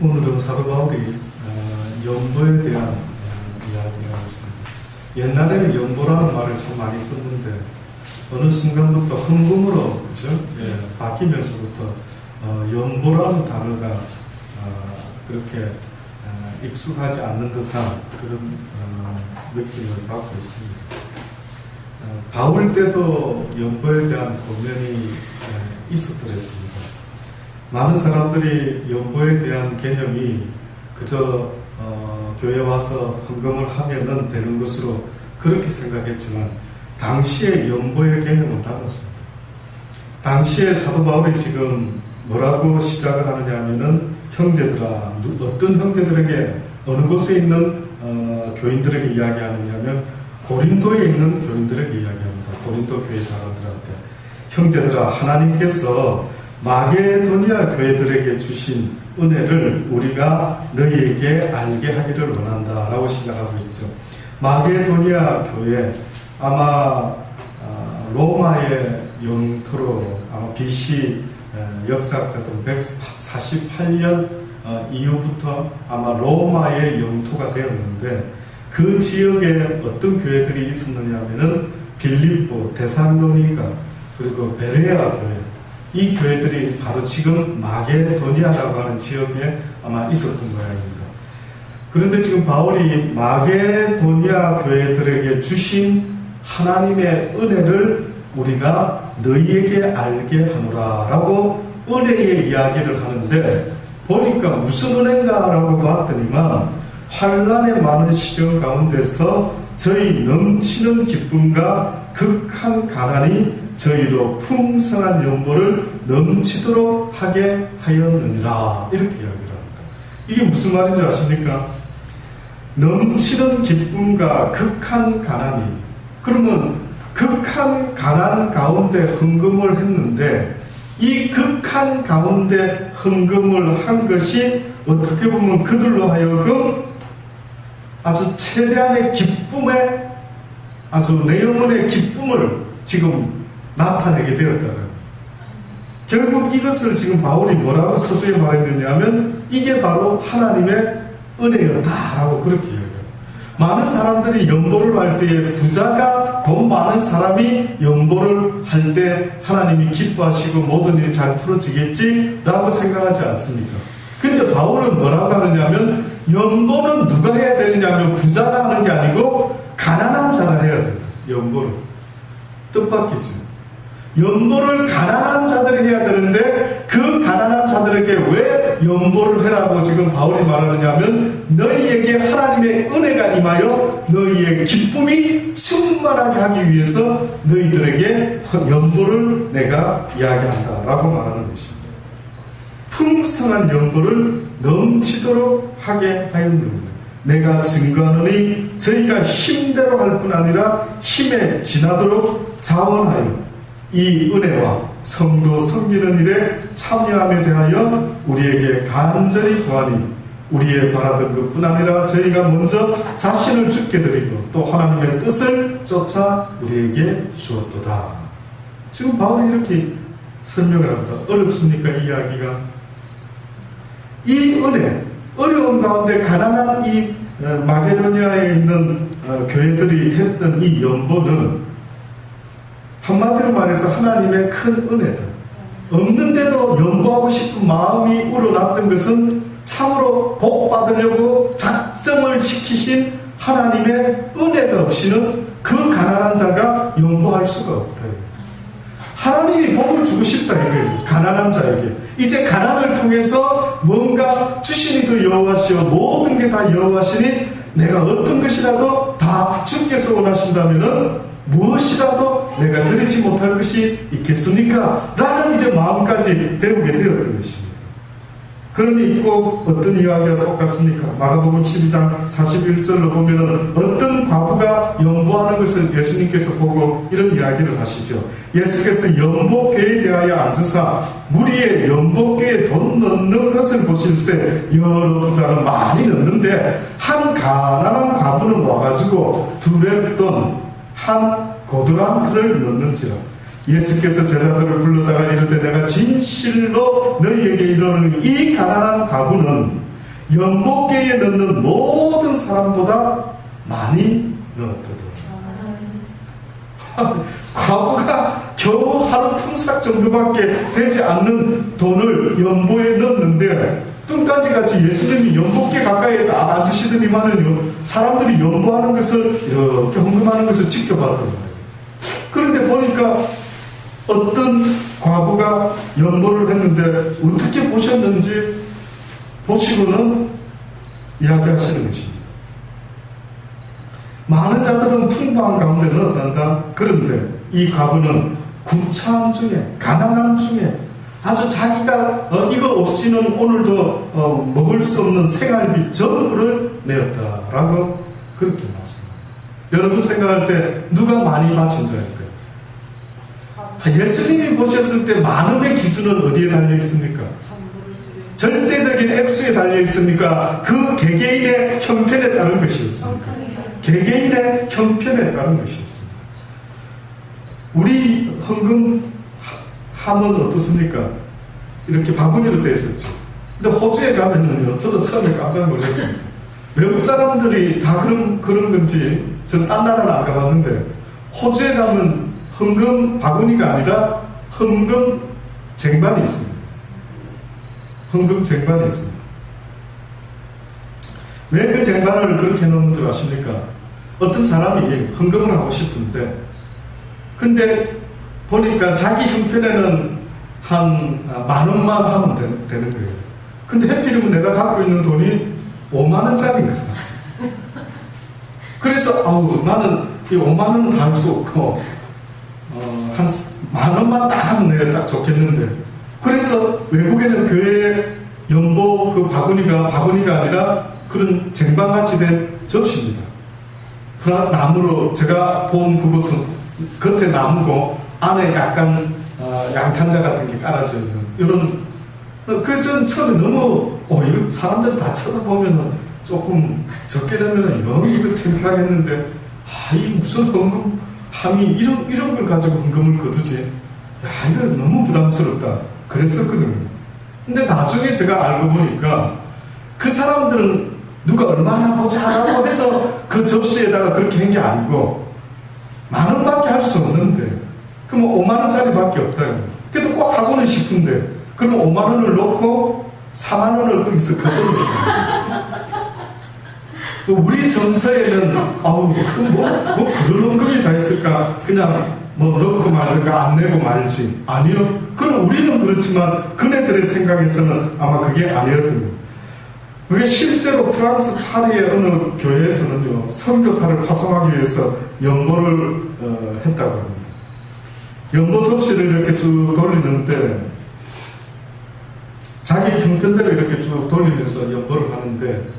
오늘은 사도 바울이 연보에 대한 이야기를 하고 있습니다. 옛날에는 연보라는 말을 참 많이 썼는데 어느 순간부터 헌금으로 그죠? 바뀌면서부터 연보라는 단어가 그렇게 익숙하지 않는 듯한 그런 느낌을 받고 있습니다. 바울 때도 연보에 대한 고민이 있었더랬습니다. 많은 사람들이 연보에 대한 개념이 그저 교회 와서 헌금을 하면은 되는 것으로 그렇게 생각했지만 당시의 연보의 개념은 달랐습니다. 당시에 사도 바울이 지금 뭐라고 시작을 하느냐 하면은 형제들아, 어떤 형제들에게 어느 곳에 있는 교인들에게 이야기하느냐 하면 고린도에 있는 교인들에게 이야기합니다. 고린도 교회 사람들한테 형제들아, 하나님께서 마게도니아 교회들에게 주신 은혜를 우리가 너희에게 알게 하기를 원한다 라고 시작하고 있죠. 마게도니아 교회, 아마 로마의 영토로 아마 BC 역사학자들 148년 이후부터 아마 로마의 영토가 되었는데 그 지역에 어떤 교회들이 있었느냐 하면은 빌립보, 데살로니가, 그리고 베레아 교회, 이 교회들이 바로 지금 마게도니아라고 하는 지역에 아마 있었던 모양입니다. 그런데 지금 바울이 마게도니아 교회들에게 주신 하나님의 은혜를 우리가 너희에게 알게 하노라 라고 은혜의 이야기를 하는데, 보니까 무슨 은혜인가라고 봤더니만 환난의 많은 시련 가운데서 저희 넘치는 기쁨과 극한 가난이 저희로 풍성한 연보를 넘치도록 하게 하였느니라, 이렇게 이야기를 합니다. 이게 무슨 말인지 아십니까? 넘치는 기쁨과 극한 가난이, 그러면 극한 가난 가운데 헌금을 했는데 이 극한 가운데 헌금을 한 것이 어떻게 보면 그들로 하여금 아주 최대한의 기쁨의, 아주 내 영혼의 기쁨을 지금 나타내게 되었다는, 결국 이것을 지금 바울이 뭐라고 서두에 말했느냐 하면 이게 바로 하나님의 은혜였다라고 그렇게 얘기해요. 많은 사람들이 연보를 할 때에 부자가, 돈 많은 사람이 연보를 할 때 하나님이 기뻐하시고 모든 일이 잘 풀어지겠지라고 생각하지 않습니까? 근데 바울은 뭐라고 하느냐면 연보는 누가 해야 되느냐면 부자가 하는 게 아니고 가난한 자가 해야 된다. 연보를 뜻밖이죠. 연보를 가난한 자들이 해야 되는데 그 가난한 자들에게 왜 연보를 해라고 지금 바울이 말하느냐면 너희에게 하나님의 은혜가 임하여 너희의 기쁨이 충만하게 하기 위해서 너희들에게 연보를 내가 이야기한다 라고 말하는 것입니다. 풍성한 연보를 넘치도록 하게 하였느니라. 내가 증거하노니 저희가 힘대로 할 뿐 아니라 힘에 지나도록 자원하여 이 은혜와 성도 섬기는 일에 참여함에 대하여 우리에게 간절히 구하니 우리의 바라던 것뿐 아니라 저희가 먼저 자신을 주께 드리고 또 하나님의 뜻을 쫓아 우리에게 주었도다. 지금 바울이 이렇게 설명을 합니다. 어렵습니까? 이 이야기가? 이 은혜, 어려운 가운데 가난한 이 마게도니아에 있는 교회들이 했던 이 연보는 한마디로 말해서 하나님의 큰 은혜다. 없는데도 연보하고 싶은 마음이 우러났던 것은 참으로 복 받으려고 작정을 시키신 하나님의 은혜가 없이는 그 가난한 자가 연보할 수가 없다. 하나님이 복을 주고 싶다 이거예요. 가난한 자에게. 이제 가난을 통해서 뭔가 주시니도 여호와시오, 모든 게 다 여호와시니 내가 어떤 것이라도 다 주께서 원하신다면은 무엇이라도 내가 드리지 못할 것이 있겠습니까? 라는 이제 마음까지 배우게 되었던 것입니다. 그러니 꼭 어떤 이야기와 똑같습니까? 마가복음 12장 41절로 보면은 어떤 과부가 연보하는 것을 예수님께서 보고 이런 이야기를 하시죠. 예수께서 연보궤에 대하여 앉으사 무리의 연보궤에 돈 넣는 것을 보실세 여러 부자는 많이 넣는데 한 가난한 과부는 와가지고 두렙돈 한 고드란트를 넣는지라. 예수께서 제자들을 불러다가 이르되 내가 진실로 너희에게 이르노니 이 가난한 과부는 연복계에 넣는 모든 사람보다 많이 넣었거든. 과부가 겨우 하루 품삯 정도밖에 되지 않는 돈을 연보에 넣었는데 뚱딴지같이 예수님이 연복계 가까이에 딱 앉으시더니만은요 사람들이 연보하는 것을 이렇게 헌금하는 것을 지켜봤던 거예요. 그런데 보니까 어떤 과부가 연보를 했는데 어떻게 보셨는지 보시고는 이야기하시는 것입니다. 많은 자들은 풍부한 가운데 넣었단다. 그런데 이 과부는 구차함 중에 가난함 중에 아주 자기가 이거 없이는 오늘도 먹을 수 없는 생활비 전부를 내었다라고 그렇게 나왔습니다. 여러분 생각할 때 누가 많이 바친 자일까요? 예수님이 보셨을 때 많음의 기준은 어디에 달려 있습니까? 절대적인 액수에 달려 있습니까? 그 개개인의 형편에 따른 것이었습니까? 개개인의 형편에 따른 것이었습니다. 우리 헌금 함은 어떻습니까? 이렇게 바구니로 되어 있었죠. 근데 호주에 가면은요, 저도 처음에 깜짝 놀랐습니다. 외국 사람들이 다 그런 건지, 저는 딴 나라는 안 가봤는데, 호주에 가면 헌금 바구니가 아니라 헌금 쟁반이 있습니다. 헌금 쟁반이 있습니다. 왜 그 쟁반을 그렇게 놓는 줄 아십니까? 어떤 사람이 헌금을 하고 싶은데, 근데 보니까 자기 형편에는 한 10,000원만 하면 되는 거예요. 근데 해필이면 내가 갖고 있는 돈이 50,000원짜리인 거야. 그래서 나는 이 50,000원은 다 할 수 없고 한 10,000원만 딱 하면 내가 딱 좋겠는데, 그래서 외국에는 교회 연보 그 바구니가 아니라 그런 쟁반같이 된 접시입니다. 나무로 제가 본 그곳은 겉에 나무고 안에 약간 양탄자 같은 게 깔아져 있는 이런. 그래서 처음에 너무 이거 사람들이 다 쳐다보면은 조금 적게 되면은 이거 창피하겠는데 이 무슨 헌금함이 이런 걸 가지고 헌금을 거두지? 이거 너무 부담스럽다. 그랬었거든요. 근데 나중에 제가 알고 보니까 그 사람들은 누가 얼마나 보자라고 해서 그 접시에다가 그렇게 한 게 아니고 10,000원밖에 할 수 없는데, 그럼 50,000원짜리밖에 없다. 그래도 꼭 하고는 싶은데, 그러면 50,000원을 놓고 40,000원을 거기서 거슬러요. 우리 정서에는 뭐 그런 헌금이 다 있을까? 그냥 넣고 말든가 안 내고 말지. 아니요. 그럼 우리는 그렇지만 그네들의 생각에서는 아마 그게 아니었던 거예요. 그게 실제로 프랑스 파리의 어느 교회에서는요, 선교사를 파송하기 위해서 연보를 했다고 합니다. 연보 접시를 이렇게 쭉 돌리는데, 자기 형편대로 이렇게 쭉 돌리면서 연보를 하는데,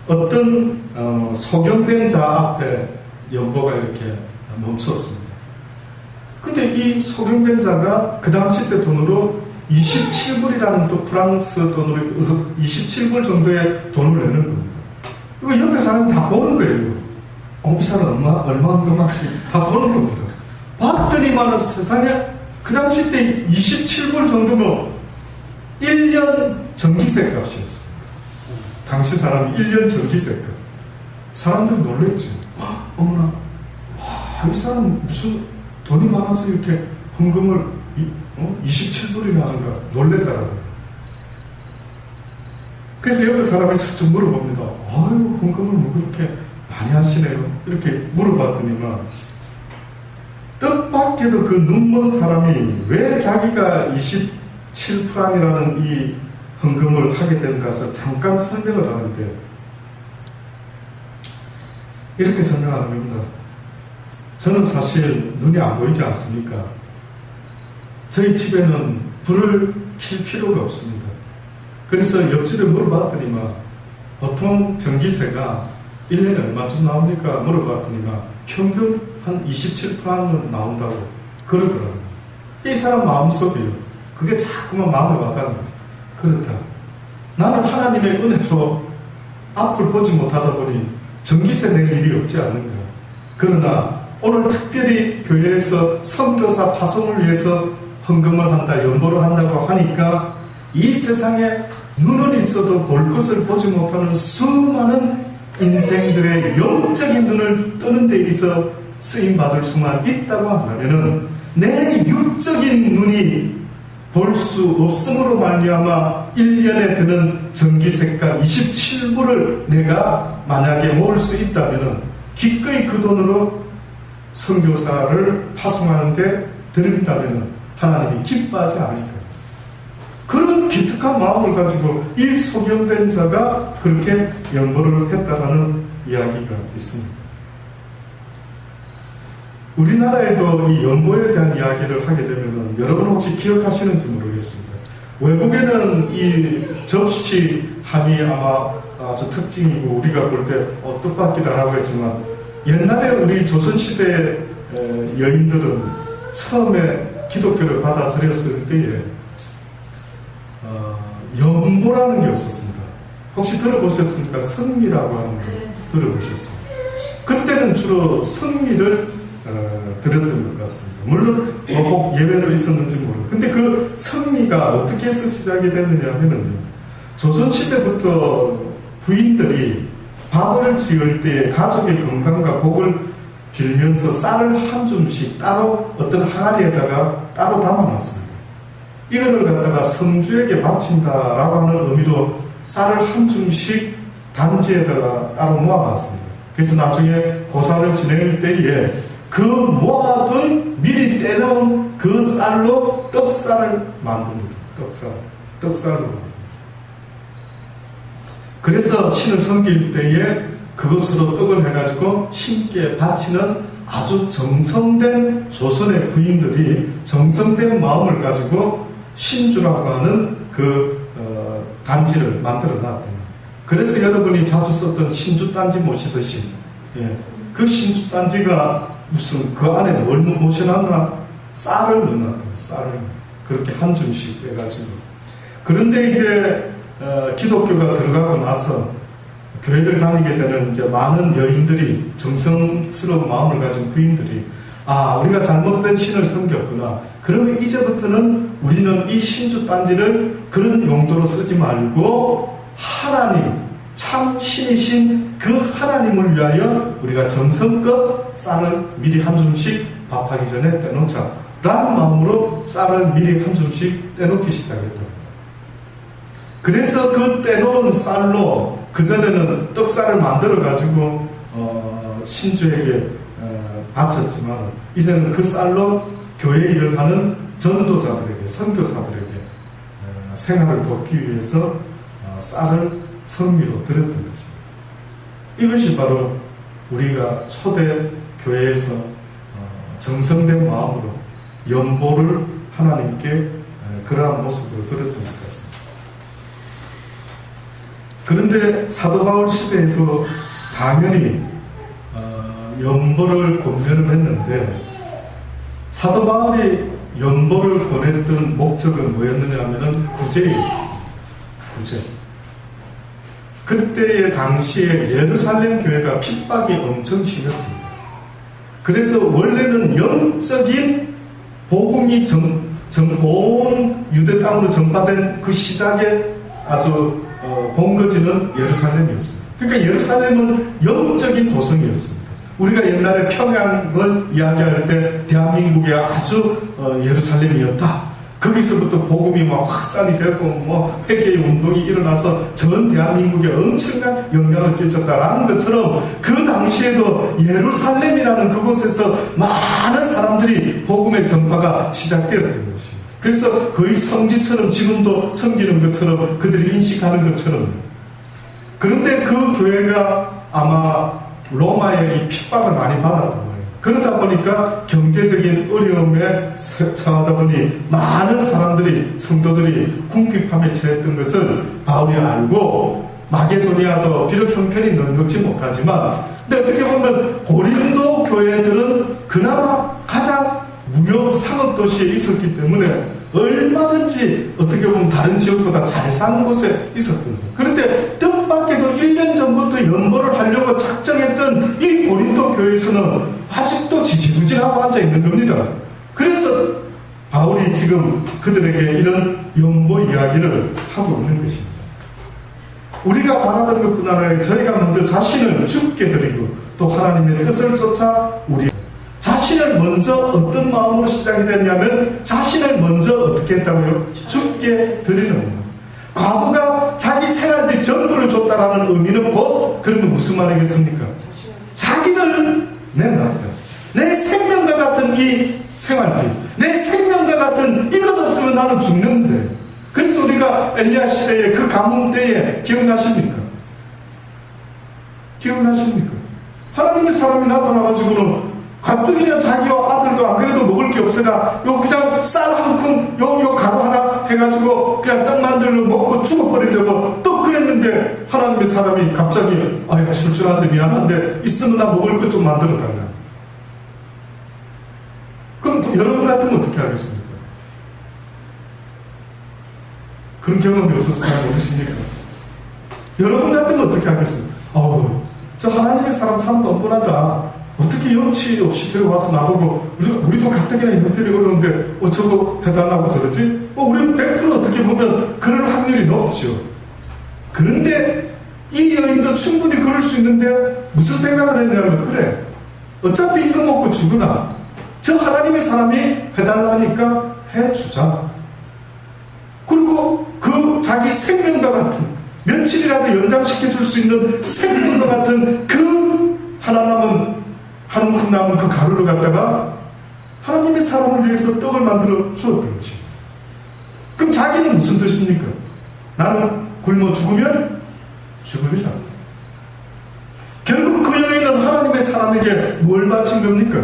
어떤 소경된 자 앞에 연보가 이렇게 멈췄습니다. 근데 이 소경된 자가 그 당시 때 돈으로 27불이라는 또 프랑스 돈으로 27불 정도의 돈을 내는 겁니다. 이거 옆에 사람이 다 보는 거예요. 이 사람 얼마 헌금하지? 다 보는 겁니다. 봤더니만은 세상에 그 당시 때 27불 정도면 1년 전기세 값이었어요. 당시 사람이 1년 전기세 값. 사람들이 놀랬지. 어머나, 이 사람 무슨 돈이 많아서 이렇게 헌금을 27불이나 하는가 놀랬다라고요. 그래서 옆에 사람이 슬쩍 물어봅니다. 헌금을 뭐 그렇게 많이 하시네요. 이렇게 물어봤더니만, 뜻밖에도 그 눈먼 사람이 왜 자기가 27프랑이라는 이 헌금을 하게 된가서 잠깐 설명을 하는데, 이렇게 설명하는 겁니다. 저는 사실 눈이 안 보이지 않습니까? 저희 집에는 불을 켤 필요가 없습니다. 그래서 옆집에 물어봤더니만 보통 전기세가 1년에 얼마쯤 나옵니까? 물어봤더니만 평균 한 27%는 나온다고 그러더라고요. 이 사람 마음속이요. 그게 자꾸만 마음에 와닿는 거예요. 그렇다. 나는 하나님의 은혜로 앞을 보지 못하다 보니 전기세 낼 일이 없지 않는가. 그러나 오늘 특별히 교회에서 선교사 파송을 위해서 헌금을 한다, 연보를 한다고 하니까 이 세상에 눈은 있어도 볼 것을 보지 못하는 수많은 인생들의 영적인 눈을 뜨는 데 있어 쓰임받을 수만 있다고 한다면 내 육적인 눈이 볼 수 없음으로 말미암아 1년에 드는 전기세가 27불을 내가 만약에 모을 수 있다면 기꺼이 그 돈으로 선교사를 파송하는데 드린다면 하나님이 기뻐하지 않을까요? 그런 기특한 마음을 가지고 이 소경된 자가 그렇게 연보를 했다라는 이야기가 있습니다. 우리나라에도 이 연보에 대한 이야기를 하게 되면 여러분 혹시 기억하시는지 모르겠습니다. 외국에는 이 접시함이 아마 아주 특징이고 우리가 볼 때 뜻밖이다라고 했지만 옛날에 우리 조선시대 여인들은 처음에 기독교를 받아들였을 때에 연보라는 게 없었습니다. 혹시 들어보셨습니까? 성미라고 하는 거 들어보셨습니까? 그때는 주로 성미를 드렸던 것 같습니다. 물론 뭐 예외도 있었는지 모르고 근데 그 성미가 어떻게 해서 시작이 됐느냐 하면요, 조선시대부터 부인들이 밥을 지을 때 가족의 건강과 복을 빌면서 쌀을 한 줌씩 따로 어떤 항아리에다가 따로 담아놨습니다. 이거를 갖다가 성주에게 바친다라고 하는 의미로 쌀을 한 줌씩 단지에다가 따로 모아놨습니다. 그래서 나중에 고사를 지낼 때에 그 모아둔 미리 떼놓은 그 쌀로 떡쌀을 만듭니다. 떡쌀로 만듭니다. 그래서 신을 섬길 때에 그것으로 떡을 해가지고 신께 바치는 아주 정성된 조선의 부인들이 정성된 마음을 가지고 신주라고 하는 그 단지를 만들어 놨답니다. 그래서 여러분이 자주 썼던 신주단지 모시듯이 그 신주단지가 무슨 그 안에 뭘 모셔놨나? 쌀을 넣어놨답니다. 쌀을 그렇게 한 줌씩 해가지고. 그런데 이제 기독교가 들어가고 나서 교회를 다니게 되는 이제 많은 여인들이, 정성스러운 마음을 가진 부인들이 우리가 잘못된 신을 섬겼구나. 그러면 이제부터는 우리는 이 신주단지를 그런 용도로 쓰지 말고 하나님, 참 신이신 그 하나님을 위하여 우리가 정성껏 쌀을 미리 한 줌씩 밥하기 전에 떼놓자 라는 마음으로 쌀을 미리 한 줌씩 떼놓기 시작했다. 그래서 그 떼놓은 쌀로 그전에는 떡쌀을 만들어 가지고 신주에게 바쳤지만 이제는 그 쌀로 교회 일을 하는 전도자들에게, 선교사들에게 생활을 돕기 위해서 쌀을 성미로 드렸던 것입니다. 이것이 바로 우리가 초대 교회에서 정성된 마음으로 연보를 하나님께 그러한 모습으로 드렸던 것 같습니다. 그런데 사도 바울 시대에도 당연히 연보를 권면을 했는데 사도 바울이 연보를 권했던 목적은 뭐였느냐 하면 구제에 있었습니다. 구제. 그때의 당시에 예루살렘 교회가 핍박이 엄청 심했습니다. 그래서 원래는 영적인 복음이 온 유대 땅으로 전파된 그 시작의 아주 본거지는 예루살렘이었습니다. 그러니까 예루살렘은 영적인 도성이었습니다. 우리가 옛날에 평양을 이야기할 때 대한민국의 아주 예루살렘이었다. 거기서부터 복음이 막 확산이 되고 회개의 운동이 일어나서 전 대한민국에 엄청난 영향을 끼쳤다라는 것처럼 그 당시에도 예루살렘이라는 그곳에서 많은 사람들이 복음의 전파가 시작되었던 것입니다. 그래서 거의 성지처럼 지금도 섬기는 것처럼 그들이 인식하는 것처럼. 그런데 그 교회가 아마 로마의 이 핍박을 많이 받았던 거예요. 그러다 보니까 경제적인 어려움에 처하다 보니 많은 사람들이, 성도들이 궁핍함에 처했던 것을 바울이 알고 마게도니아도 비록 형편이 넉넉지 못하지만 근데 어떻게 보면 고린도 교회들은 그나마 가장 무역 상업 도시에 있었기 때문에 얼마든지 어떻게 보면 다른 지역보다 잘 사는 곳에 있었던 거예요. 그런데 뜻밖에도 1년 전부터 연보를 하려고 작정했던 이 고린도 교회에서는 아직도 지지부진하고 앉아있는 겁니다. 그래서 바울이 지금 그들에게 이런 연보 이야기를 하고 있는 것입니다. 우리가 바라던 것뿐 아니라 저희가 먼저 자신을 죽게 드리고 또 하나님의 뜻을 쫓아 우리 자신을 먼저 어떤 마음으로 시작이 됐냐면 자신을 먼저 어떻게 했다고요? 죽게 드리는 거예요. 과부가 자기 생활비 전부를 줬다라는 의미는 곧 그러면 무슨 말이겠습니까? 자기를 내놨다. 내 생명과 같은 이 생활비, 내 생명과 같은 이것 없으면 나는 죽는데. 그래서 우리가 엘리야 시대에 그 가뭄 때에 기억나십니까? 기억나십니까? 하나님의 사람이 나타나가지고는 가뜩이나 자기와 아들도 안 그래도 먹을 게 없으니까 요 그냥 쌀 한 큰 요 가루 하나 해가지고 그냥 떡 만들고 먹고 죽어버리려고 떡 그랬는데 하나님의 사람이 갑자기 아이고 출출한데 미안한데 있으면 나 먹을 것 좀 만들어 달라. 그럼 여러분 같으면 어떻게 하겠습니까? 그런 경험이 없어서 잘 모르십니까? 여러분 같으면 어떻게 하겠습니까? 저 하나님의 사람 참 뻔뻔하다. 어떻게 염치 없이 저기 와서 나보고 우리도 가뜩이나 형편이 어려운데 저거 해달라고 저러지? 우리는 100% 어떻게 보면 그럴 확률이 높죠. 그런데 이 여인도 충분히 그럴 수 있는데 무슨 생각을 했냐면 그래 어차피 이거 먹고 죽으나 저 하나님의 사람이 해달라니까 해주자. 그리고 그 자기 생명과 같은 며칠이라도 연장시켜줄 수 있는 생명과 같은 그 하나 남은 한 움큼 남은 그 가루를 갖다가 하나님의 사람을 위해서 떡을 만들어 주었던 거지. 그럼 자기는 무슨 뜻입니까? 나는 굶어 죽으면 죽으리라. 결국 그 여인은 하나님의 사람에게 뭘 바친 겁니까?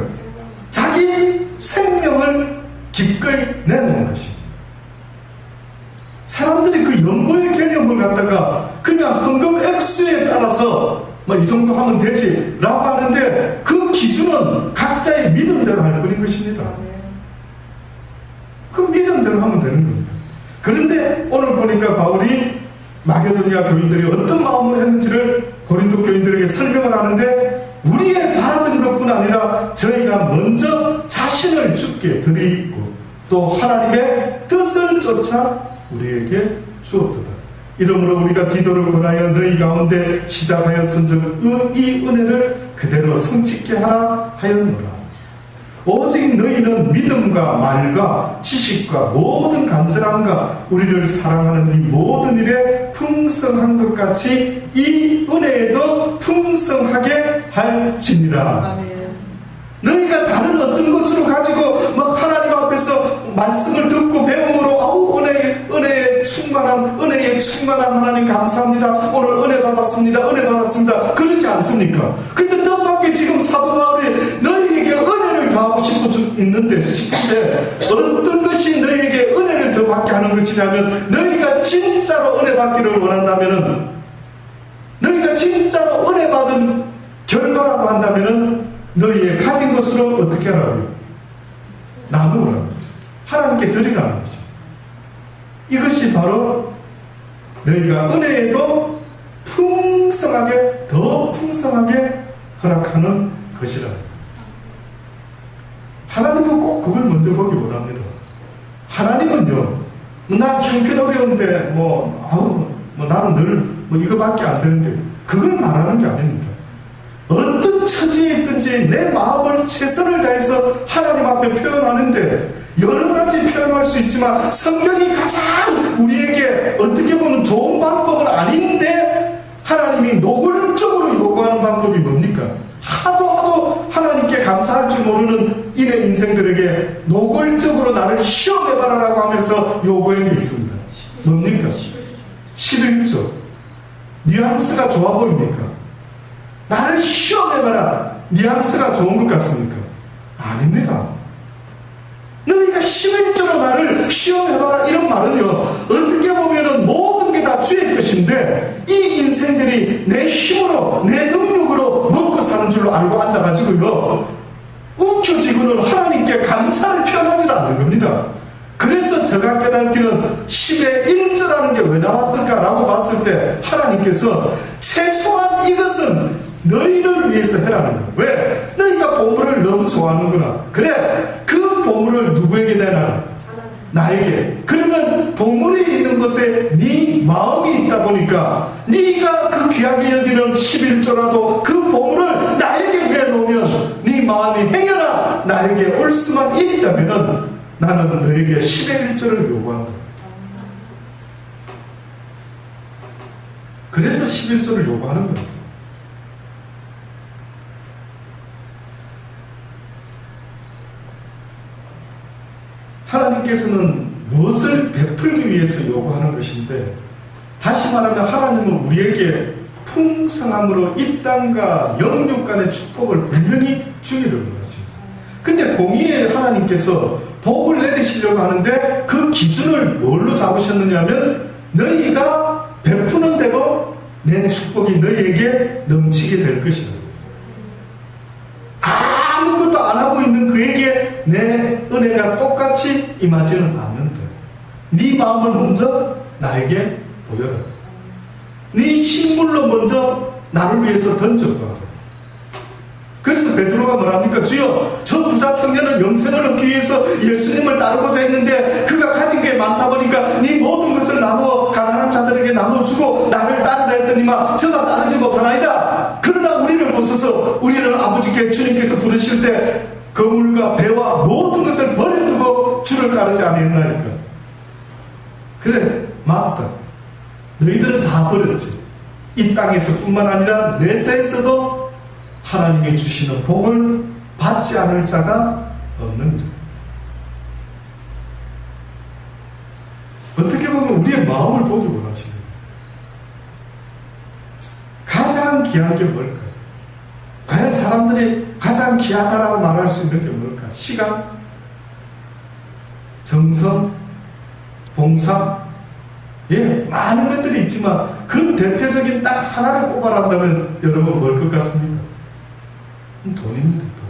자기 생명을 기꺼이 내놓은 것입니다. 사람들이 그 연보의 개념을 갖다가 그냥 헌금 액수에 따라서 이 정도 하면 되지 라고 하는데 그 기준은 각자의 믿음대로 할 뿐인 것입니다. 그 믿음대로 하면 되는 겁니다. 그런데 오늘 보니까 바울이 마게도니아 교인들이 어떤 마음으로 했는지를 고린도 교인들에게 설명을 하는데 우리의 바라던 것뿐 아니라 저희가 먼저 자신을 죽게 드리고 또 하나님의 뜻을 쫓아 우리에게 주었도다. 이러므로 우리가 디도를 권하여 너희 가운데 시작하였은즉 이 은혜를 그대로 성취케 하라 하였노라. 오직 너희는 믿음과 말과 지식과 모든 간절함과 우리를 사랑하는 이 모든 일에 풍성한 것 같이 이 은혜에도 풍성하게 할지니라. 너희가 다른 어떤 것으로 가지고 하나님 앞에서 말씀을 듣고 배움으로 은혜에 충만한 하나님 감사합니다. 오늘 은혜 받았습니다. 그러지 않습니까? 근데 뜻밖의 지금 사도 바울이 너희에게 은혜를 더하고 싶은데 어떤 것이 너희에게 은혜를 더 받게 하는 것이냐면 너희가 진짜로 은혜 받기를 원한다면은 너희가 진짜로 은혜 받은 결과라고 한다면은 너희의 가진 것으로 어떻게 하라고요? 나누라는 거죠. 하나님께 드리라는 거죠. 이것이 바로 너희가 은혜에도 더 풍성하게 허락하는 것이라. 하나님은 꼭 그걸 먼저 보기 원합니다. 하나님은요, 나 형편 어려운데 나는 늘 이거밖에 안 되는데 그걸 말하는 게 아닙니다. 어떤 처지에 있든지 내 마음을 최선을 다해서 하나님 앞에 표현하는데 여러 가지 표현할 수 있지만 성경이 가장 우리에게 어떻게 보면 좋은 방법은 아닌데 하나님이 노골적으로 요구하는 방법이 뭡니까? 하도 하나님께 감사할 줄 모르는 이내 인생들에게 노골적으로 나를 시험해봐라라고 하면서 요구한 게 있습니다. 뭡니까? 11조. 뉘앙스가 좋아 보입니까? 나를 시험해봐라. 뉘앙스가 좋은 것 같습니까? 아닙니다. 너희가 11조로 나를 시험해봐라 이런 말은요, 어떻게 보면은 모든 게 다 주의 것인데 이 인생들이 내 힘으로 내 능력으로 먹고 사는 줄로 알고 앉아가지고요 움켜쥐고는 하나님께 감사를 표현하지 않는 겁니다. 그래서 제가 깨닫기는 10의 1조라는 게 왜 나왔을까라고 봤을 때 하나님께서 최소한 이것은 너희를 위해서 해라는 거예요. 왜? 너희가 네가 보물을 너무 좋아하는구나. 그래, 그 보물을 누구에게 내놔라? 나에게. 그러면 보물이 있는 곳에 네 마음이 있다 보니까 네가 그 귀하게 여기는 11조라도 그 보물을 나에게 내놓으면 네 마음이 행여나 나에게 올 수만 있다면 나는 너에게 10의 1조를 요구한다. 그래서 11조를 요구하는 거예요. 하나님께서는 무엇을 베풀기 위해서 요구하는 것인데, 다시 말하면 하나님은 우리에게 풍성함으로 이 땅과 영육 간의 축복을 분명히 주기를 원하십니다. 근데 공의의 하나님께서 복을 내리시려고 하는데 그 기준을 뭘로 잡으셨느냐 하면 너희가 베푸는 대로 내 축복이 너희에게 넘치게 될 것이다. 아무것도 안 하고 있는 그에게 내 은혜가 똑같이 임하지는 않는다. 네 마음을 먼저 나에게 보여라. 네 식물로 먼저 나를 위해서 던져봐. 그래서 베드로가 뭐랍니까? 주여, 저 부자 청년은 영생을 얻기 위해서 예수님을 따르고자 했는데 그가 가진 게 많다 보니까 네 모든 것을 나누어 가난한 자들에게 나눠주고 나를 따르라 했더니만 저가 따르지 못하나이다. 그러나 우리를 보소서. 우리는 아버지께 주님께서 부르실 때 거물과 배와 모든 것을 버려두고 주를 따르지 아니했나이까. 그래, 맞다. 너희들은 다 버렸지. 이 땅에서 뿐만 아니라 내세에서도 하나님이 주시는 복을 받지 않을 자가 없는 일. 어떻게 보면 우리의 마음을 보기 원하시는 가장 귀한 게 뭘까? 과연 사람들이 가장 귀하다라고 말할 수 있는 게 뭘까? 시간, 정성, 봉사, 많은 것들이 있지만 그 대표적인 딱 하나를 꼽아란다면 여러분 뭘 것 같습니까? 돈입니다. 돈.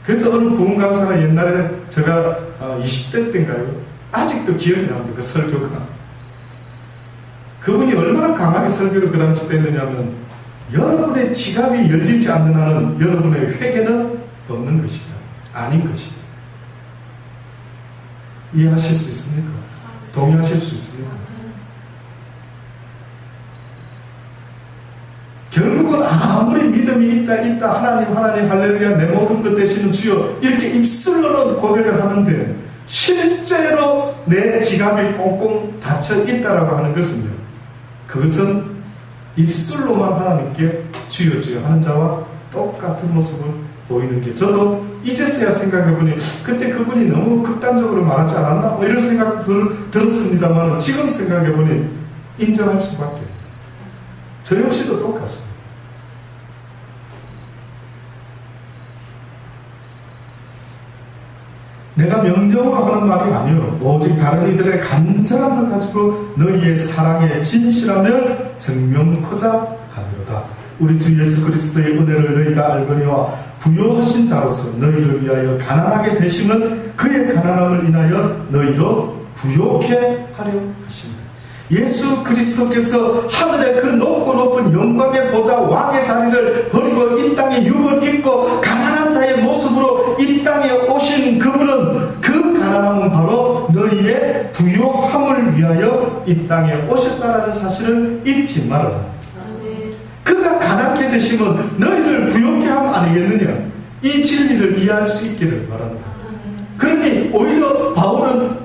그래서 어느 부흥 강사가 옛날에 제가 20대 때인가요? 아직도 기억이 납니다. 그 설교가. 그분이 얼마나 강하게 설교를 그 당시 때 했느냐면 여러분의 지갑이 열리지 않는 한은 여러분의 회개는 없는 것이다. 아닌 것이다. 이해하실 수 있습니까? 동의하실 수 있습니까? 결국은 아무리 믿음이 있다 하나님 할렐루야 내 모든 것 되시는 주여 이렇게 입술로는 고백을 하는데 실제로 내 지갑이 꽁꽁 닫혀 있다라고 하는 것은요, 그것은 입술로만 하나님께 주여 주여 하는 자와 똑같은 모습을 보이는 게, 저도 이제서야 생각해보니 그때 그분이 너무 극단적으로 말하지 않았나 뭐 이런 생각 들었습니다만 지금 생각해보니 인정할 수밖에. 저 역시도 똑같습니다. 내가 명령으로 하는 말이 아니요 오직 다른 이들의 간절함을 가지고 너희의 사랑의 진실함을 증명코자 하리로다. 우리 주 예수 그리스도의 은혜를 너희가 알거니와 부요하신 자로서 너희를 위하여 가난하게 되심은 그의 가난함을 인하여 너희로 부요케 하려 하십니다. 예수 그리스도께서 하늘의 그 높고 높은 영광의 보좌 왕의 자리를 버리고 이 땅에 육을 입고 가난한 자의 모습으로 이 땅에 오신 그분은 그 가난함은 바로 너희의 부요함을 위하여 이 땅에 오셨다라는 사실을 잊지 말아라. 그가 가난케 되시면 너희를 부요케 함 아니겠느냐. 이 진리를 이해할 수 있기를 바란다. 그러니 오히려 바울은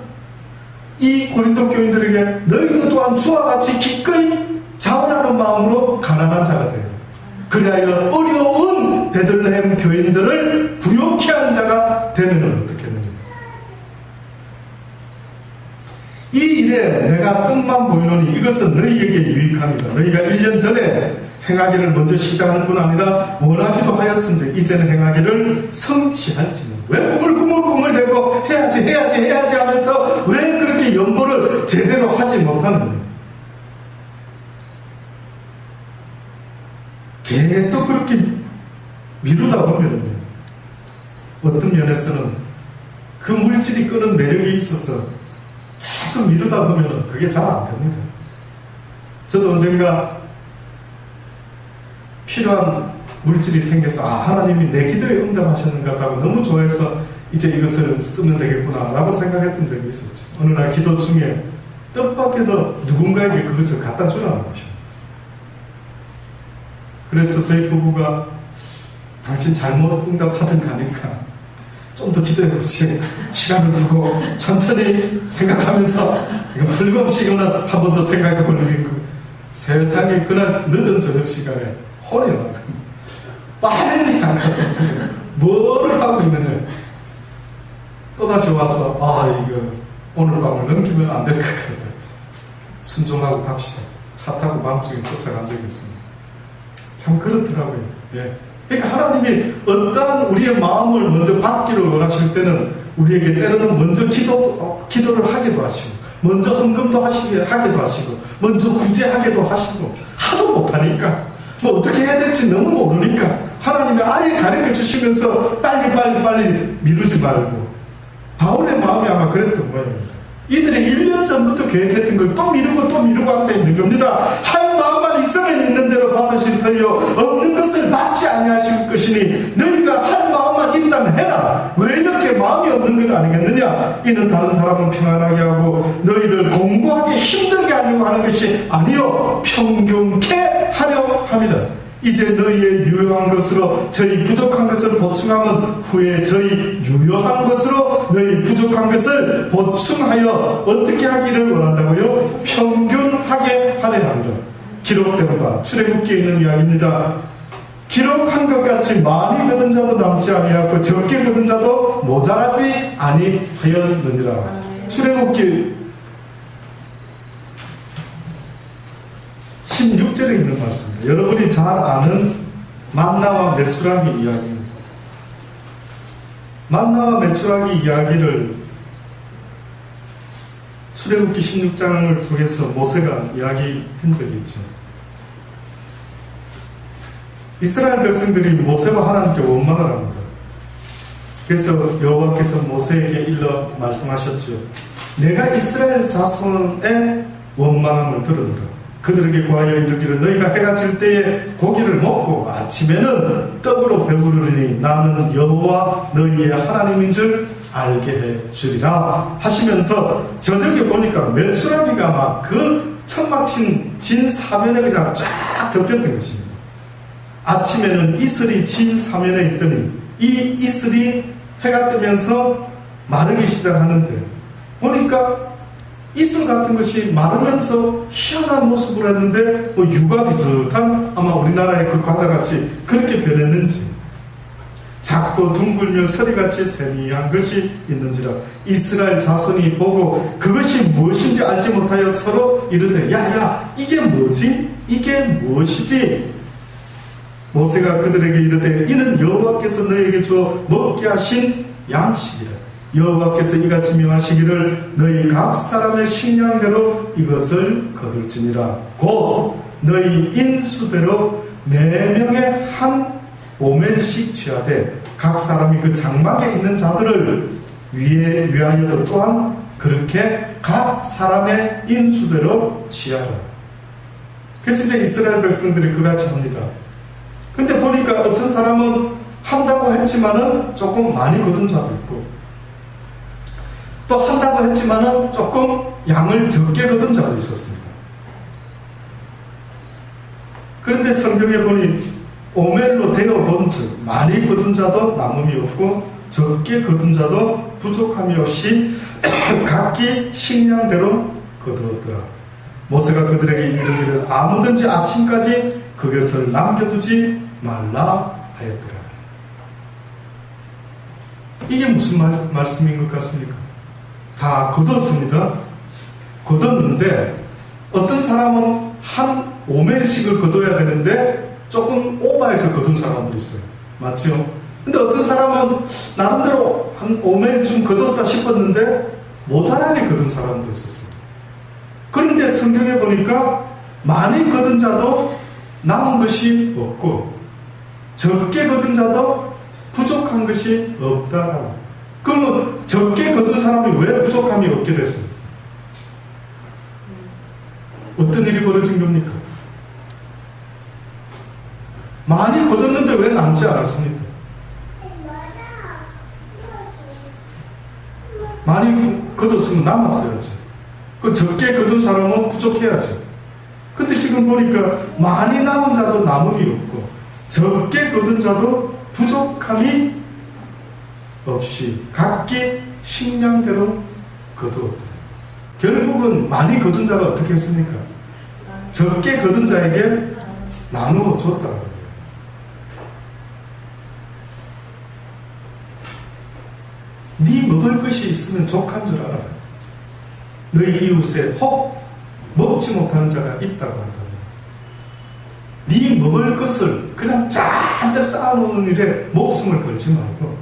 이 고린도 교인들에게 너희도 또한 주와 같이 기꺼이 자원하는 마음으로 가난한 자가 되어 그리하여 어려운 베들레헴 교인들을 부요케 하는 자가 되면 어떻겠느냐. 이 일에 내가 뜻만 보이노니 이것은 너희에게 유익함이라. 너희가 1년 전에 행하기를 먼저 시작할 뿐 아니라 원하기도 하였은즉 이제는 행하기를 성취할지는. 왜 꾸물꾸물 대고 해야지 하면서 왜 그렇게 연보를 제대로 하지 못하느냐. 계속 그렇게 미루다 보면 어떤 면에서는 그 물질이 끄는 매력이 있어서 계속 미루다 보면 그게 잘 안 됩니다. 저도 언젠가 필요한 물질이 생겨서 하나님이 내 기도에 응답하셨는가 하고 너무 좋아해서 이제 이것을 쓰면 되겠구나 라고 생각했던 적이 있었죠. 어느 날 기도 중에 뜻밖에도 누군가에게 그것을 갖다 주라는 것입니다. 그래서 저희 부부가 당신 잘못 응답하든가 하니까 좀 더 기도해보지, 시간을 두고 천천히 생각하면서 이거 풀림없이 이거는 한 번 더 생각해보는 거. 세상에 그날 늦은 저녁 시간에 혼이 나고 빨리 안 가고 뭐를 하고 있느냐. 또다시 와서 이거 오늘 밤을 넘기면 안 될 것 같다. 순종하고 갑시다. 차 타고 밤중에 쫓아간 적이 있습니다. 참 그렇더라고요. 예. 그러니까 하나님이 어떠한 우리의 마음을 먼저 받기를 원하실 때는 우리에게 때로는 먼저 기도를 하기도 하시고, 먼저 헌금도 하기도 하시고, 먼저 구제하기도 하시고, 하도 못하니까 뭐 어떻게 해야 될지 너무 모르니까 하나님이 아예 가르쳐 주시면서 빨리 미루지 말고. 바울의 마음이 아마 그랬던 모양입니다. 이들이 1년 전부터 계획했던 걸 또 미루고 앉아있는 겁니다. 할 마음만 있으면 있는 대로 받으실 터이요 없는 것을 받지 아니하실 것이니 너희가 할 마음만 있다면 해라. 왜 이렇게 마음이 없는 것 아니겠느냐. 이는 다른 사람은 평안하게 하고 너희를 공고하게 힘들게 하려고 하는 것이 아니요 평균케 하려 함이라. 이제 너희의 유효한 것으로 저희 부족한 것을 보충하면 후에 저희 유효한 것으로 너희 부족한 것을 보충하여 어떻게 하기를 원한다고요? 평균하게 하려 함이라. 기록된 바 출애굽기에 있는 이야기입니다. 기록한 것 같이 많이 거둔 자도 남지 아니하고 적게 거둔 자도 모자라지 아니하였느니라. 출애굽기 16절에 있는 말씀입니다. 여러분이 잘 아는 만나와 메추라기 이야기입니다. 만나와 메추라기 이야기를 출애굽기 16장을 통해서 모세가 이야기한 적이 있죠. 이스라엘 백성들이 모세와 하나님께 원망을 합니다. 그래서 여호와께서 모세에게 일러 말씀하셨죠. 내가 이스라엘 자손의 원망함을 들으노라. 그들에게 구하여 이르기를 너희가 해가 질 때에 고기를 먹고 아침에는 떡으로 배부르니 나는 여호와 너희의 하나님인 줄 알게 해 주리라 하시면서 저녁에 보니까 메추라기가 막 그 천막친 진 사면에 그냥 쫙 덮였던 것입니다. 아침에는 이슬이 진 사면에 있더니 이 이슬이 해가 뜨면서 마르기 시작하는데 보니까 이슬 같은 것이 마르면서 희한한 모습을 했는데 유가 비슷한 아마 우리나라의 그 과자같이 그렇게 변했는지 작고 둥글며 서리같이 세미한 것이 있는지라. 이스라엘 자손이 보고 그것이 무엇인지 알지 못하여 서로 이르되 야야 이게 뭐지? 이게 무엇이지? 모세가 그들에게 이르되 이는 여호와께서 너희에게 주어 먹게 하신 양식이라. 여호와께서 이같이 명하시기를 너희 각 사람의 식량대로 이것을 거둘지니라. 곧 너희 인수대로 4명의 한 오멜씩 취하되 각 사람이 그 장막에 있는 자들을 위하여도 또한 그렇게 각 사람의 인수대로 취하라. 그래서 이제 이스라엘 백성들이 그같이 합니다. 근데 보니까 어떤 사람은 한다고 했지만은 조금 많이 거둔 자도 있고 또 한다고 했지만은 조금 양을 적게 거둔 자도 있었습니다. 그런데 성경에 보니 오멜로 되어본 즉 많이 거둔 자도 남음이 없고 적게 거둔 자도 부족함이 없이 각기 식량대로 거두었더라. 모세가 그들에게 이르기를 아무든지 아침까지 그것을 남겨두지 말라 하였더라. 이게 무슨 말씀인 것 같습니까? 다 거뒀습니다. 거뒀는데 어떤 사람은 한 오멜씩을 거둬야 되는데 조금 오버해서 거둔 사람도 있어요. 맞죠? 근데 어떤 사람은 나름대로 한 5매쯤 거뒀다 싶었는데 모자라게 거둔 사람도 있었어요. 그런데 성경에 보니까 많이 거둔 자도 남은 것이 없고 적게 거둔 자도 부족한 것이 없다라고. 그러면 적게 거둔 사람이 왜 부족함이 없게 됐어요? 어떤 일이 벌어진 겁니까? 많이 거뒀는데 왜 남지 않았습니까? 많이 거뒀으면 남았어야지. 그 적게 거둔 사람은 부족해야지. 근데 지금 보니까 많이 남은 자도 남음이 없고 적게 거둔 자도 부족함이 없이 각기 식량대로 거두었다. 결국은 많이 거둔 자가 어떻게 했습니까? 적게 거둔 자에게 나누어 줬다. 네 먹을 것이 있으면 족한 줄 알아. 너희 이웃에 혹 먹지 못하는 자가 있다고 한다면 네 먹을 것을 그냥 잔뜩 쌓아놓는 일에 목숨을 걸지 말고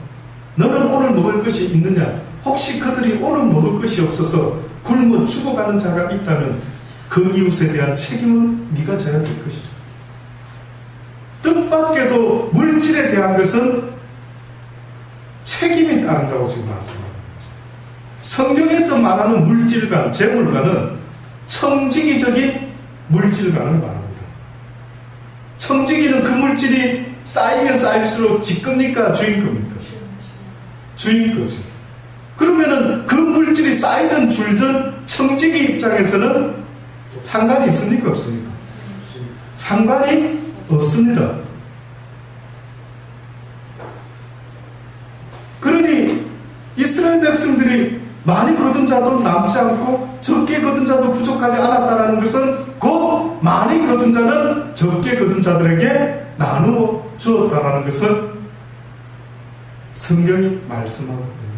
너는 오늘 먹을 것이 있느냐? 혹시 그들이 오늘 먹을 것이 없어서 굶어 죽어가는 자가 있다면 그 이웃에 대한 책임은 네가 져야 될 것이다. 뜻밖에도 물질에 대한 것은 책임이 따른다고 지금 말씀합니다. 성경에서 말하는 물질관, 재물관은 청지기적인 물질관을 말합니다. 청지기는 그 물질이 쌓이면 쌓일수록 지겁니까? 주인 겁니까? 주인 거죠. 그러면은 그 물질이 쌓이든 줄든 청지기 입장에서는 상관이 있습니까? 없습니까? 상관이 없습니다. 그러니 이스라엘 백성들이 많이 거둔 자도 남지 않고 적게 거둔 자도 부족하지 않았다는 것은 곧 많이 거둔 자는 적게 거둔 자들에게 나누어 주었다는 것을 성경이 말씀하고 있습니다.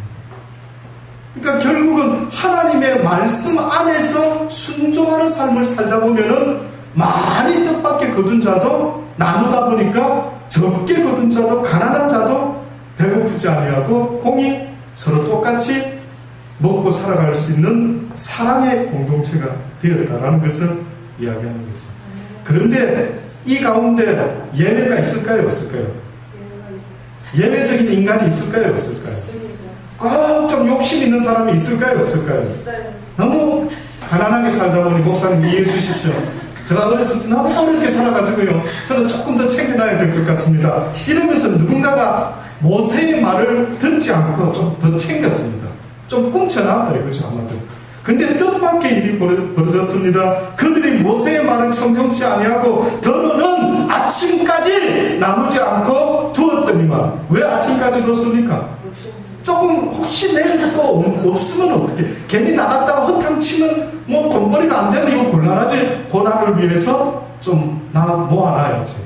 그러니까 결국은 하나님의 말씀 안에서 순종하는 삶을 살다 보면은 많이 뜻밖의 거둔 자도 나누다 보니까 적게 거둔 자도 가난한 자도 배고프지 아니하고 공이 서로 똑같이 먹고 살아갈 수 있는 사랑의 공동체가 되었다라는 것을 이야기하는 것입니다. 그런데 이 가운데 예외가 있을까요? 없을까요? 예외적인 인간이 있을까요? 없을까요? 꼭 좀 욕심 있는 사람이 있을까요? 없을까요? 너무 가난하게 살다 보니 목사님 이해해 주십시오. 제가 어렸을 때 너무 어렵게 살아가지고요. 저는 조금 더 챙겨놔야 될 것 같습니다. 이러면서 누군가가 모세의 말을 듣지 않고 좀 더 챙겼습니다. 좀 꿍쳐놨다 이거죠 아마도. 근데 뜻밖의 일이 벌어졌습니다. 그들이 모세의 말을 청정치 아니하고 더러는 아침까지 나누지 않고 두었더니만. 왜 아침까지 뒀습니까? 조금 혹시 내일 또 없으면 어떻게? 괜히 나갔다가 허탕치면 뭐 돈벌이가 안 되면 이거 곤란하지. 고난을 위해서 좀 모아놔야지.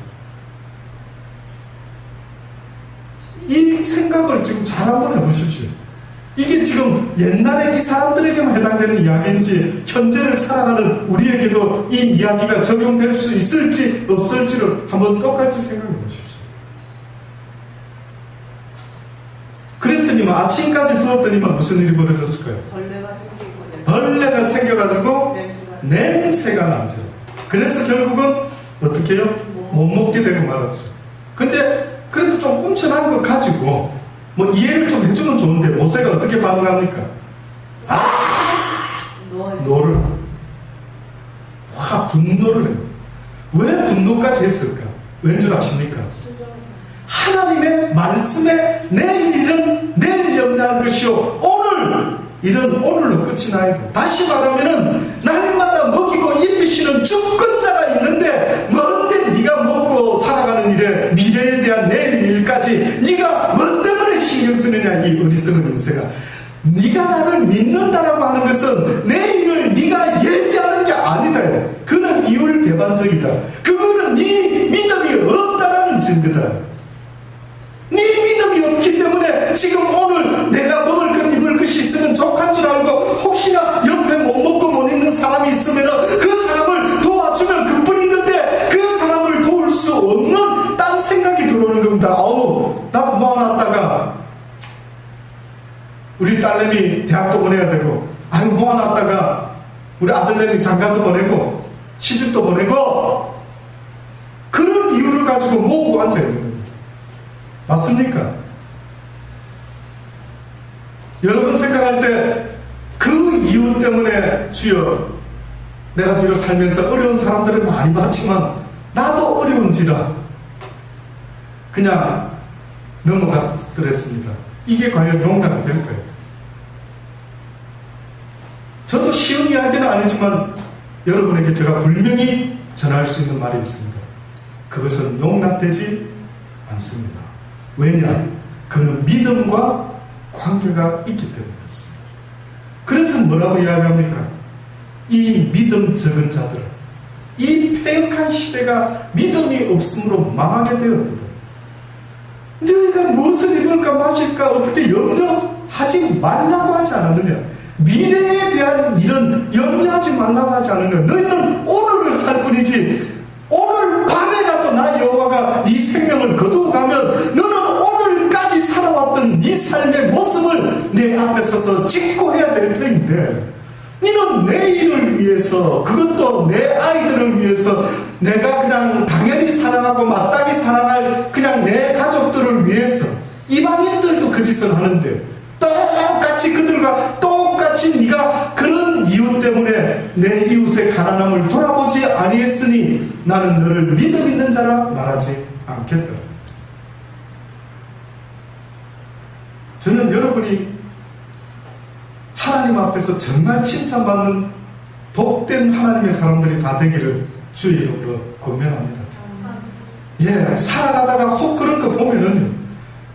이 생각을 지금 잘 한번 해보십시오. 이게 지금 옛날에 이 사람들에게만 해당되는 이야기인지 현재를 살아가는 우리에게도 이 이야기가 적용될 수 있을지 없을지를 한번 똑같이 생각해 보십시오. 그랬더니만 아침까지 두었더니만 무슨 일이 벌어졌을까요? 벌레가 생겨가지고 냄새가 나죠. 그래서 결국은 어떻게 해요? 못 먹게 되고 말았죠. 근데 그래도 좀 끔찍한 거 가지고 뭐 이해를 좀 해주면 좋은데 모세가 어떻게 반응합니까? 노를 분노를 해요. 왜 분노까지 했을까? 왠 줄 아십니까? 하나님의 말씀에 내일 일은 내일 염려할 것이요 오늘 일은 오늘로 끝이 나야 돼. 다시 말하면은 날마다 먹이고 입히시는 주권자가 있는데 뭔데 네가 먹고 살아가는 일에 미래에 대한 내일 일까지 네가 뭐 때문에 신경 쓰느냐 이 어리석은 인생아. 네가 나를 믿는다라고 하는 것은 내일을 네가 예비하는 게 아니다. 그는 이율배반적이다. 그거는 네 믿음이 없다라는 증거다. 네 믿음이 없기 때문에 지금 오늘 내가 먹을 것 입을 것이 있으면 족한 줄 알고 혹시나 옆에 못 먹고 못 입는 사람이 있으면 그 사람을 도와주면 그뿐인데 그 사람을 도울 수 없는 딴 생각이 들어오는 겁니다. 아우 나도 모아놨다가 우리 딸내미 대학도 보내야 되고 아유 모아놨다가 우리 아들내미 장가도 보내고 시집도 보내고 그런 이유를 가지고 모으고 앉아야 됩니다. 맞습니까? 여러분 생각할 때 그 이유 때문에 주여 내가 비록 살면서 어려운 사람들을 많이 봤지만 나도 어려운지라 그냥 넘어갔더랬습니다. 이게 과연 용납이 될까요? 저도 쉬운 이야기는 아니지만 여러분에게 제가 분명히 전할 수 있는 말이 있습니다. 그것은 용납되지 않습니다. 왜냐? 그는 믿음과 관계가 있기 때문에 그렇습니다. 그래서 뭐라고 이야기합니까? 이 믿음 적은 자들, 이 패역한 시대가 믿음이 없으므로 망하게 되었거든. 너희가 무엇을 입을까 마실까 어떻게 염려하지 말라고 하지 않았느냐? 미래에 대한 일은 염려하지 말라고 하지 않느냐? 너희는 오늘을 살 뿐이지 오늘 밤에라도 나 여호와가 네 생명을 거두어 가면 너는 오늘까지 살아왔던 네 삶의 모습을 내 앞에 서서 찍고 해야 될 터인데 너는 내일을 위해서, 그것도 내 아이들을 위해서, 내가 그냥 당연히 사랑하고 마땅히 사랑할 그냥 내 가족들을 위해서, 이방인들도 그 짓을 하는데 똑같이 그들과 똑같이 네가 그런 이유 때문에 내 이웃의 가난함을 돌아보지 아니했으니 나는 너를 믿음 있는 자라 말하지 않겠다. 저는 여러분이 하나님 앞에서 정말 칭찬받는 복된 하나님의 사람들이 다 되기를 주의 이름으로 권면합니다. 예, 살아가다가 혹 그런 거 보면은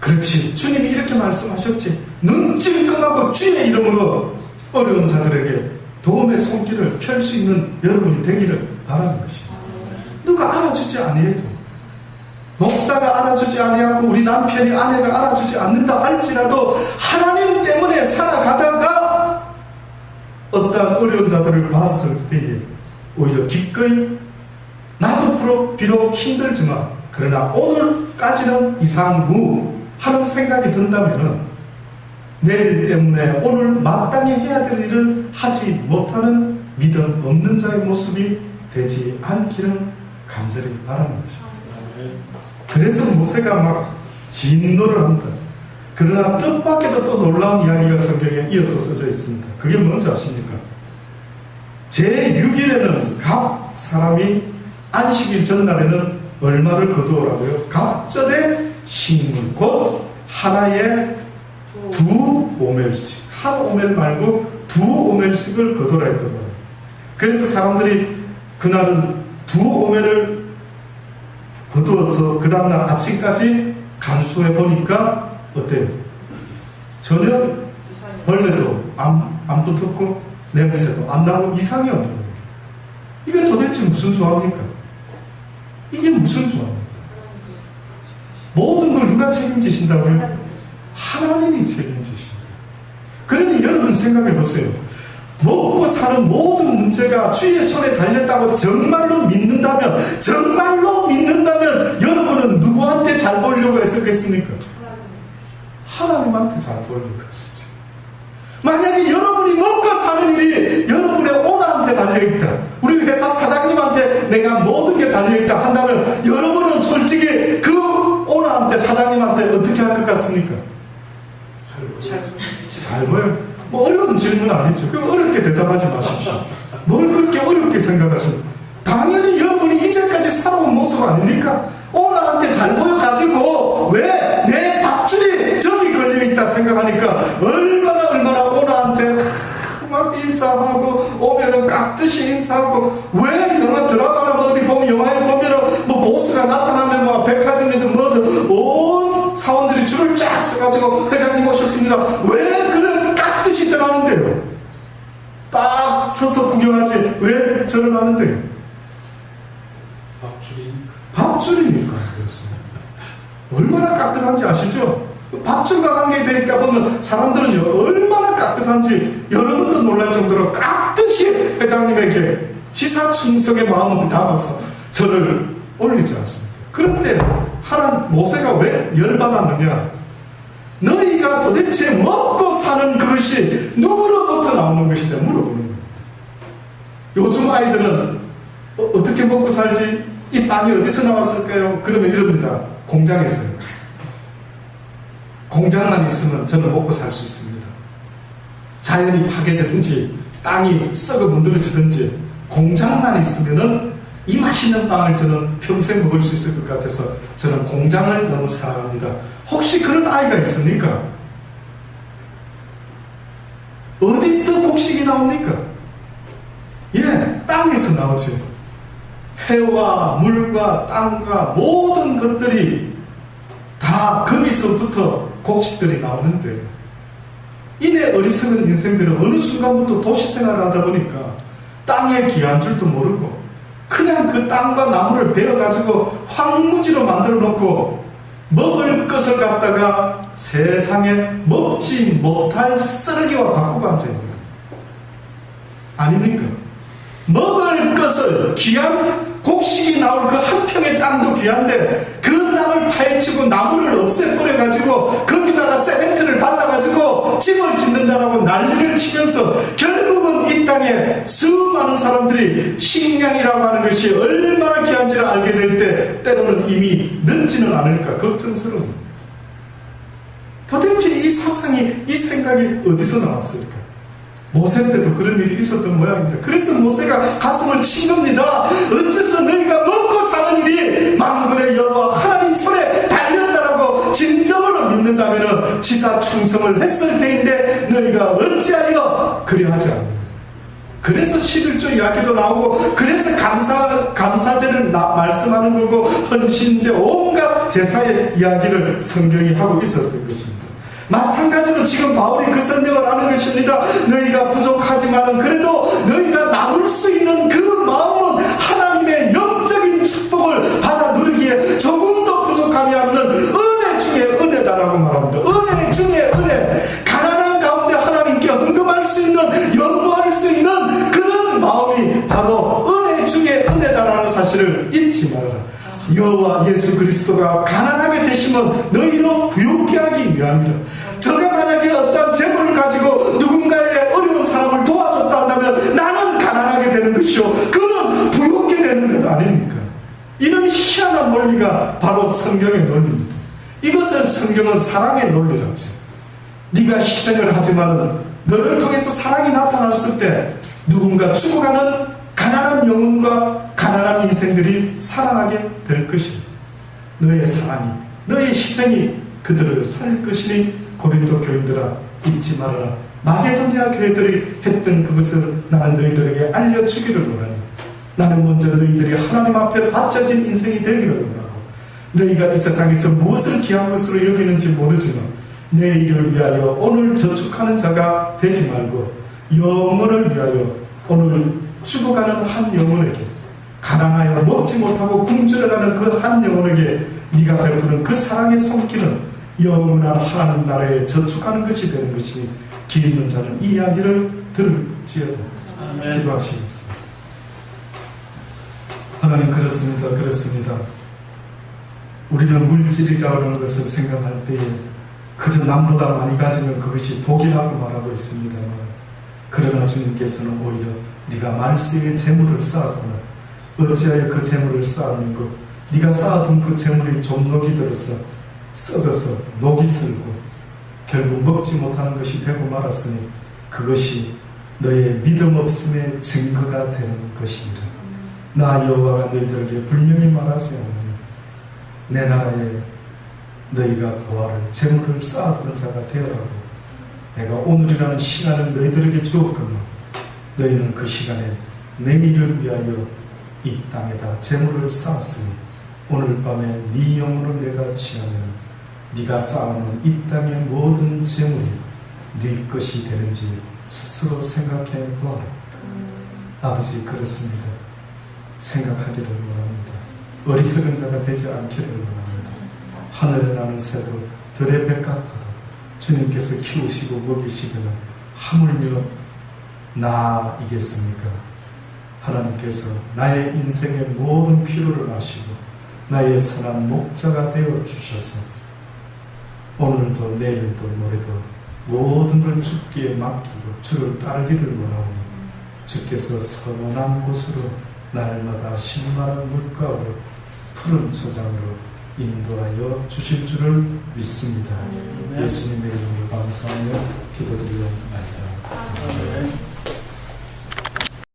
그렇지, 주님이 이렇게 말씀하셨지, 눈 찔끔하고 주의 이름으로 어려운 자들에게 도움의 손길을 펼 수 있는 여러분이 되기를 바라는 것입니다. 누가 알아주지 아니해도, 목사가 알아주지 아니하고 우리 남편이 아내가 알아주지 않는다 할지라도 하나님 때문에 살아가다가 어떤 어려운 자들을 봤을 때에 오히려 기꺼이 나도 비록 힘들지만 그러나 오늘까지는 이상무 하는 생각이 든다면 내일 때문에 오늘 마땅히 해야 될 일을 하지 못하는 믿음 없는 자의 모습이 되지 않기를 간절히 바라는 것입니다. 그래서 모세가 막 진노를 한다. 그러나 뜻밖에도 또 놀라운 이야기가 성경에 이어서 써져 있습니다. 그게 뭔지 아십니까? 제6일에는 각 사람이 안식일 전날에는 얼마를 거두어라고요? 갑절의 식물, 곧 하나에 2오멜씩, 한 오멜 말고 2오멜씩을 거두라 했던 거예요. 그래서 사람들이 그날은 2오멜을 거두어서 그 다음날 아침까지 간수해 보니까 어때요? 전혀 벌레도 안 붙었고 냄새도 안 나고 이상이 없는 거예요. 이게 도대체 무슨 조합입니까? 이게 무슨 조합입니까? 모든 걸 누가 책임지신다고요? 하나님이 책임지십니다. 그러니 여러분 생각해 보세요. 먹고 사는 모든 문제가 주의 손에 달렸다고 정말로 믿는다면 여러분은 누구한테 잘 보이려고 했었겠습니까? 하나님한테 잘 보이려고 했었지. 만약에 여러분이 먹고 사는 일이 여러분의 오너한테 달려있다, 우리 회사 사장님한테 내가 모든 게 달려있다 한다면 여러분은 솔직히 그 오너한테, 사장님한테 어떻게 할 것 같습니까? 잘 보여요. 뭐 어려운 질문 아니죠. 어렵게 대답하지 마십시오. 뭘 그렇게 어렵게 생각하십니까? 당연히 여러분이 이제까지 살아온 모습 아닙니까? 오너한테 잘 보여가지고 왜 내 밧줄이 저기 걸려있다 생각하니까 얼마나 오너한테 막 인사하고 오면은 깍듯이 인사하고, 왜 영화 드라마나 어디 보면 영화에 보면은 뭐 보스가 나타나면 뭐 백화점이든 뭐든 온 사원들이 줄을 쫙 서가지고 회장님 오셨습니다. 왜 그걸 깍듯이 전하는데요? 딱 서서 구경하지 왜 저를 하는데요? 밥줄이니까 그렇습니다. 얼마나 깍듯한지 아시죠? 밥줄과 관계되어 있다 보면 사람들은 얼마나 깍듯한지 여러분도 놀랄 정도로 깍듯이 회장님에게 지사충성의 마음을 담아서 저를 올리지 않습니다. 그런데 모세가 왜 열받았느냐? 너희가 도대체 먹고 사는 그것이 누구로부터 나오는 것이냐 물어보는 겁니다. 요즘 아이들은 어떻게 먹고 살지? 이 빵이 어디서 나왔을까요? 그러면 이럽니다. 공장에서요. 공장만 있으면 저는 먹고 살 수 있습니다. 자연이 파괴되든지 땅이 썩어 문드러지든지 공장만 있으면은 이 맛있는 빵을 저는 평생 먹을 수 있을 것 같아서 저는 공장을 너무 사랑합니다. 혹시 그런 아이가 있습니까? 어디서 곡식이 나옵니까? 예, 땅에서 나오죠. 해와 물과 땅과 모든 것들이 다 거기서부터 곡식들이 나오는데, 이내 어리석은 인생들은 어느 순간부터 도시 생활을 하다 보니까 땅에 귀한 줄도 모르고 그냥 그 땅과 나무를 베어가지고 황무지로 만들어 놓고 먹을 것을 갖다가 세상에 먹지 못할 쓰레기와 바꾸고 앉아있는 거예요. 아닙니까? 먹을 것을, 귀한 곡식이 나올 그 한 평의 땅도 귀한데 그 땅을 파헤치고 나무를 없애버려가지고 거기다가 세멘트를 발라가지고 집을 짓는다라고 난리를 치면서 결국은 이 땅에 수많은 사람들이 식량이라고 하는 것이 얼마나 귀한지를 알게 될 때 때로는 이미 늦지는 않을까 걱정스러운. 도대체 이 사상이, 이 생각이 어디서 나왔을까? 모세 때도 그런 일이 있었던 모양입니다. 그래서 모세가 가슴을 친 겁니다. 어째서 너희가 먹고 사는 일이 만군의 여호와 하나님 손에 달렸다라고 진정으로 믿는다면 지사 충성을 했을 때인데 너희가 어찌하여 그리하지 않느냐. 그래서 11조 이야기도 나오고, 그래서 감사제를 말씀하는 거고, 헌신제, 온갖 제사의 이야기를 성경이 하고 있었던 것입니다. 마찬가지로 지금 바울이 그 설명을 하는 것입니다. 너희가 부족하지만은 그래도 너희가 나눌 수 있는 그 마음은 하나님의 영적인 축복을 받아 누리기에 조금도 부족함이 없는 은혜 중에 은혜다라고 말합니다. 은혜 중에 은혜. 가난한 가운데 하나님께 헌금할 수 있는, 연구할 수 있는 그런 마음이 바로 은혜 중에 은혜다라는 사실을 잊지 말아라. 여호와 예수 그리스도가 가난하게 되시면 너희로 부욕케 하기 위함이라. 저가 만약에 어떤 재물을 가지고 누군가의 어려운 사람을 도와줬다 한다면 나는 가난하게 되는 것이요, 그는 부욕케 되는 것 아닙니까? 이런 희한한 논리가 바로 성경의 논리입니다. 이것을 성경은 사랑의 논리라죠. 네가 희생을 하지만 너를 통해서 사랑이 나타났을 때 누군가 죽어가는 가난한 영혼과 가난한 인생들이 살아나게 될 것이니, 너의 사랑이, 너의 희생이 그들을 살릴 것이니 고린도 교인들아 잊지 말아라. 마게도니아 교회들이 했던 그것을 나는 너희들에게 알려주기를 원하니, 나는 먼저 너희들이 하나님 앞에 바쳐진 인생이 되기를 원하고, 너희가 이 세상에서 무엇을 귀한 것으로 여기는지 모르지만 내일을 위하여 오늘 저축하는 자가 되지 말고 영혼을 위하여 오늘 죽어가는 한 영혼에게, 가난하여 먹지 못하고 굶주려가는 그 한 영혼에게 네가 베푸는 그 사랑의 손길은 영원한 하나님 나라에 저축하는 것이 되는 것이니 기 있는 자는 이 이야기를 들을지어다. 기도하시겠습니다. 하나님, 그렇습니다. 우리는 물질이라고 하는 것을 생각할 때에 그저 남보다 많이 가지면 그것이 복이라고 말하고 있습니다만, 그러나 주님께서는 오히려 네가 말세에 재물을 쌓았구나. 어찌하여 그 재물을 쌓았는 것, 네가 쌓아둔 그 재물이 좀녹이 들어서 썩어서 녹이 슬고 결국 먹지 못하는 것이 되고 말았으니 그것이 너의 믿음 없음의 증거가 되는 것이니라. 나 여호와가 너희들에게 분명히 말하지 않느냐. 내 나라에 너희가 보화를 재물을 쌓아두는 자가 되어라고 내가 오늘이라는 시간을 너희들에게 주었거든. 너희는 그 시간에 내일을 위하여 이 땅에다 재물을 쌓았으니 오늘 밤에 네 영혼을 내가 취하면 네가 쌓아놓은 이 땅의 모든 재물이 네 것이 되는지 스스로 생각해 보아라. 아버지, 그렇습니다. 생각하기를 원합니다. 어리석은 자가 되지 않기를 원합니다. 하늘에 나는 새도 들의 백합화도 주님께서 키우시고 먹이시기는 하물며 나이겠습니까? 하나님께서 나의 인생의 모든 필요를 아시고 나의 선한 목자가 되어 주셔서 오늘도 내일도 모레도 모든 걸 주께 맡기고 주를 따르기를 원하오니 주께서 선한 곳으로 날마다 신만한 물가로 푸른 초장으로 인도하여 주실 줄을 믿습니다. 예수님의 이름으로 감사하며 기도드리옵나이다.